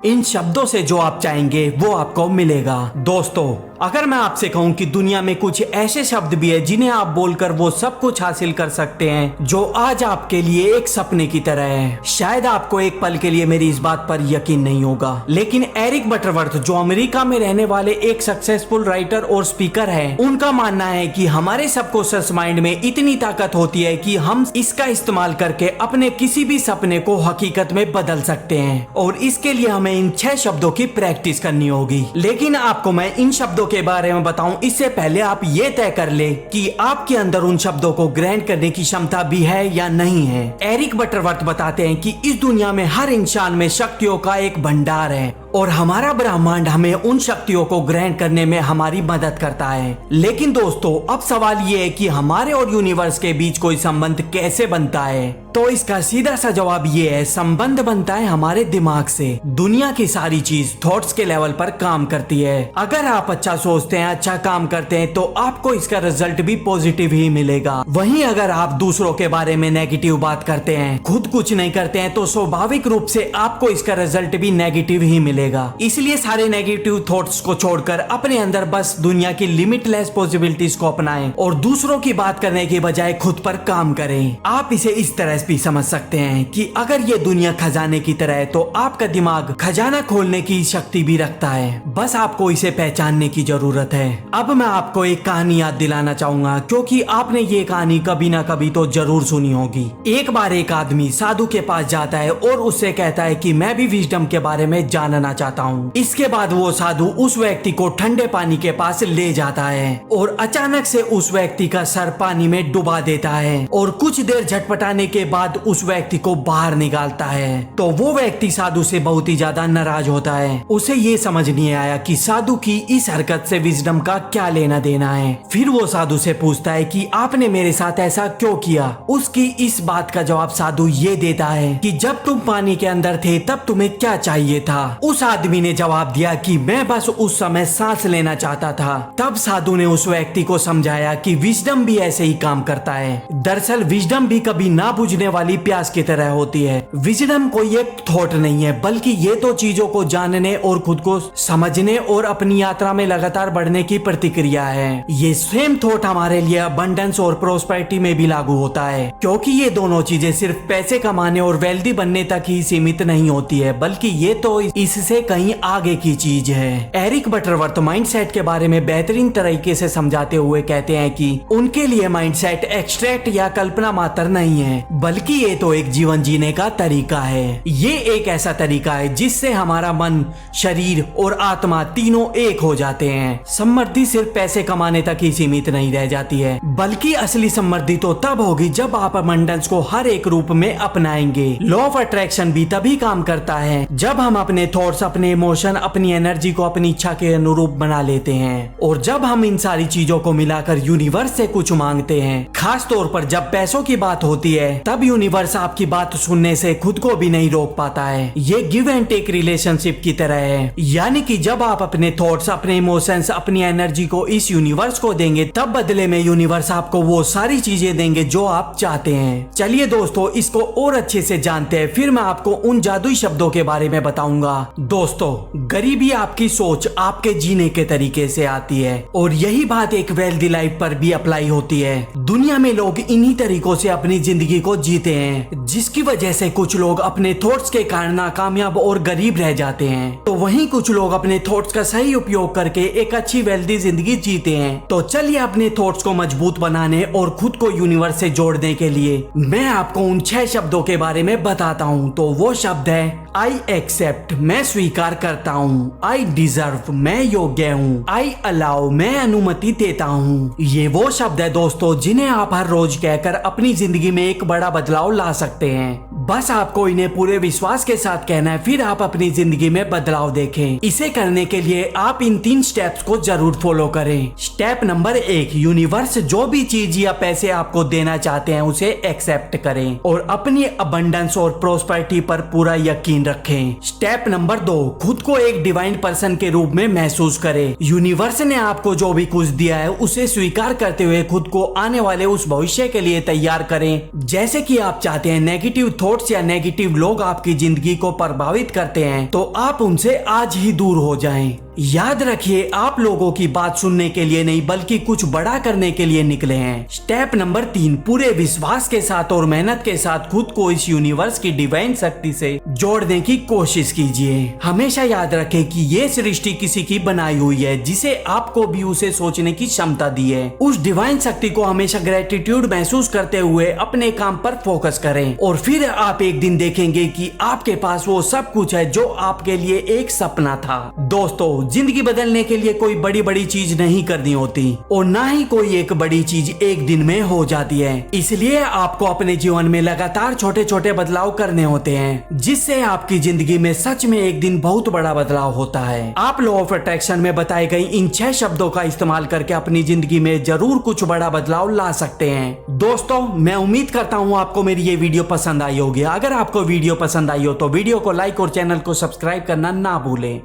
इन शब्दों से जो आप चाहेंगे वो आपको मिलेगा। दोस्तों, अगर मैं आपसे कहूं कि दुनिया में कुछ ऐसे शब्द भी है जिन्हें आप बोलकर वो सब कुछ हासिल कर सकते हैं जो आज आपके लिए एक सपने की तरह है, शायद आपको एक पल के लिए मेरी इस बात पर यकीन नहीं होगा, लेकिन एरिक बटरवर्थ जो अमेरिका में रहने वाले एक सक्सेसफुल राइटर और स्पीकर हैं, उनका मानना है कि हमारे सबकॉन्शियस माइंड में इतनी ताकत होती है कि हम इसका इस्तेमाल करके अपने किसी भी सपने को हकीकत में बदल सकते हैं, और इसके लिए हमें इन 6 शब्दों की प्रैक्टिस करनी होगी। लेकिन आपको मैं इन शब्दों के बारे में बताऊं इससे पहले आप ये तय कर ले कि आपके अंदर उन शब्दों को ग्रहण करने की क्षमता भी है या नहीं है। एरिक बटरवर्थ बताते हैं कि इस दुनिया में हर इंसान में शक्तियों का एक भंडार है और हमारा ब्रह्मांड हमें उन शक्तियों को ग्रहण करने में हमारी मदद करता है। लेकिन दोस्तों, अब सवाल ये है कि हमारे और यूनिवर्स के बीच कोई संबंध कैसे बनता है? तो इसका सीधा सा जवाब ये है, संबंध बनता है हमारे दिमाग से। दुनिया की सारी चीज थॉट्स के लेवल पर काम करती है। अगर आप अच्छा सोचते हैं, अच्छा काम करते हैं, तो आपको इसका रिजल्ट भी पॉजिटिव ही मिलेगा। वहीं अगर आप दूसरों के बारे में नेगेटिव बात करते हैं, खुद कुछ नहीं करते हैं, तो स्वाभाविक रूप से आपको इसका रिजल्ट भी नेगेटिव ही मिलेगा। इसलिए सारे नेगेटिव थॉट्स को छोड़कर अपने अंदर बस दुनिया की लिमिटलेस पॉसिबिलिटीज को अपनाएं और दूसरों की बात करने के बजाय खुद पर काम करें। आप इसे इस तरह भी समझ सकते हैं कि अगर ये दुनिया खजाने की तरह है तो आपका दिमाग खजाना खोलने की शक्ति भी रखता है, बस आपको इसे पहचानने की जरूरत है। अब मैं आपको एक कहानी याद दिलाना चाहूंगा, क्योंकि आपने ये कहानी कभी ना कभी तो जरूर सुनी होगी। एक बार एक आदमी साधु के पास जाता है और उससे कहता है कि मैं भी विजडम के बारे में जानना चाहता हूँ। इसके बाद वो साधु उस व्यक्ति को ठंडे पानी के पास ले जाता है और अचानक से उस व्यक्ति का सर पानी में डुबा देता है और कुछ देर झटपटाने के बाद उस व्यक्ति को बाहर निकालता है। तो वो व्यक्ति साधु से बहुत ही ज्यादा नाराज होता है। उसे ये समझ नहीं आया कि साधु की इस हरकत से विजडम का क्या लेना देना है। फिर वो साधु से पूछता है कि आपने मेरे साथ ऐसा क्यों किया। उसकी इस बात का जवाब साधु ये देता है कि जब तुम पानी के अंदर थे तब तुम्हें क्या चाहिए था। उस आदमी ने जवाब दिया कि मैं बस उस समय सांस लेना चाहता था। तब साधु ने उस व्यक्ति को समझाया कि विजडम भी ऐसे ही काम करता है। दरअसल विजडम भी कभी ना बुझने वाली प्यास की तरह होती है। विजडम कोई एक थॉट नहीं है, बल्कि ये तो चीजों को जानने और खुद को समझने और अपनी यात्रा में लगातार बढ़ने की प्रतिक्रिया है। ये सेम थॉट हमारे लिए अबंडेंस और प्रोस्पेरिटी में भी लागू होता है, क्योंकि ये दोनों चीजें सिर्फ पैसे कमाने और वेल्दी बनने तक ही सीमित नहीं होती है, बल्कि ये तो इससे कहीं आगे की चीज है। एरिक बटरवर्थ माइंडसेट के बारे में बेहतरीन तरीके से समझाते हुए कहते हैं कि उनके लिए माइंडसेट एक्सट्रैक्ट या कल्पना मात्र नहीं है, बल्कि ये तो एक जीवन जीने का तरीका है। ये एक ऐसा तरीका है जिससे हमारा मन, शरीर और आत्मा तीनों एक हो जाते हैं। समृद्धि सिर्फ पैसे कमाने तक ही सीमित नहीं रह जाती है, बल्कि असली समृद्धि तो तब होगी जब आप अबंडेंस को हर एक रूप में अपनाएंगे। लॉ ऑफ अट्रैक्शन भी तभी काम करता है जब हम अपने थॉट्स, अपने इमोशन, अपनी एनर्जी को अपनी इच्छा के अनुरूप बना लेते हैं, और जब हम इन सारी चीजों को मिलाकर यूनिवर्स से कुछ मांगते हैं। खास तौर पर जब पैसों की बात होती है, तब यूनिवर्स आपकी बात सुनने से खुद को भी नहीं रोक पाता है। ये गिव एंड टेक रिलेशनशिप की तरह है, यानी कि जब आप अपने थॉट्स, अपने इमोशंस, अपनी एनर्जी को इस यूनिवर्स को देंगे, तब बदले में यूनिवर्स आपको वो सारी चीजें देंगे जो आप चाहते हैं। चलिए दोस्तों, इसको और अच्छे से जानते हैं, फिर मैं आपको उन जादुई शब्दों के बारे में बताऊंगा। दोस्तों, गरीबी आपकी सोच, आपके जीने के तरीके से आती है, और यही बात एक वेल्दी लाइफ पर भी अप्लाई होती है। दुनिया में लोग इन्हीं तरीकों से अपनी जिंदगी को जीते हैं, जिसकी वजह से कुछ लोग अपने थॉट्स के कारण नाकामयाब और गरीब रह जाते हैं, तो वहीं कुछ लोग अपने थॉट्स का सही उपयोग करके एक अच्छी वेल्दी जिंदगी जीते हैं। तो चलिए अपने थॉट्स को मजबूत बनाने और खुद को यूनिवर्स से जोड़ने के लिए मैं आपको उन 6 शब्दों के बारे में बताता हूँ। तो वो शब्द है आई एक्सेप्ट, मैं स्वीकार करता हूँ। आई डिजर्व, मैं योग्य हूँ। आई अलाउ, मैं अनुमति देता हूँ। ये वो शब्द है दोस्तों जिन्हें आप हर रोज कहकर अपनी जिंदगी में एक बड़ा बदलाव ला सकते हैं। बस आपको इन्हें पूरे विश्वास के साथ कहना है, फिर आप अपनी जिंदगी में बदलाव देखें। इसे करने के लिए आप इन 3 स्टेप्स को जरूर फॉलो करें। स्टेप नंबर 1, यूनिवर्स जो भी चीज या पैसे आपको देना चाहते हैं उसे एक्सेप्ट करें और अपनी अबंडेंस और प्रोस्पेरिटी पर पूरा यकीन रखें। स्टेप नंबर नंबर 2, खुद को एक डिवाइन पर्सन के रूप में महसूस करें। यूनिवर्स ने आपको जो भी कुछ दिया है उसे स्वीकार करते हुए खुद को आने वाले उस भविष्य के लिए तैयार करें। जैसे कि आप चाहते हैं नेगेटिव थॉट्स या नेगेटिव लोग आपकी जिंदगी को प्रभावित करते हैं तो आप उनसे आज ही दूर हो जाएं। याद रखिए, आप लोगों की बात सुनने के लिए नहीं बल्कि कुछ बड़ा करने के लिए निकले हैं। स्टेप नंबर 3, पूरे विश्वास के साथ और मेहनत के साथ खुद को इस यूनिवर्स की डिवाइन शक्ति से जोड़ने की कोशिश कीजिए। हमेशा याद रखें कि ये सृष्टि किसी की बनाई हुई है जिसे आपको भी उसे सोचने की क्षमता दी है। उस डिवाइन शक्ति को हमेशा ग्रेटिट्यूड महसूस करते हुए अपने काम पर फोकस करें और फिर आप एक दिन देखेंगे कि आपके पास वो सब कुछ है जो आपके लिए एक सपना था। दोस्तों, जिंदगी बदलने के लिए कोई बड़ी बड़ी चीज नहीं करनी होती और ना ही कोई एक बड़ी चीज एक दिन में हो जाती है। इसलिए आपको अपने जीवन में लगातार छोटे छोटे बदलाव करने होते हैं जिससे आपकी जिंदगी में सच में एक दिन बहुत बड़ा बदलाव होता है। आप लॉ ऑफ अट्रैक्शन में बताए गए इन 6 शब्दों का इस्तेमाल करके अपनी जिंदगी में जरूर कुछ बड़ा बदलाव ला सकते हैं। दोस्तों, मैं उम्मीद करता हूँ आपको मेरी ये वीडियो पसंद आई होगी। अगर आपको वीडियो पसंद आई हो तो वीडियो को लाइक और चैनल को सब्सक्राइब करना ना भूलें।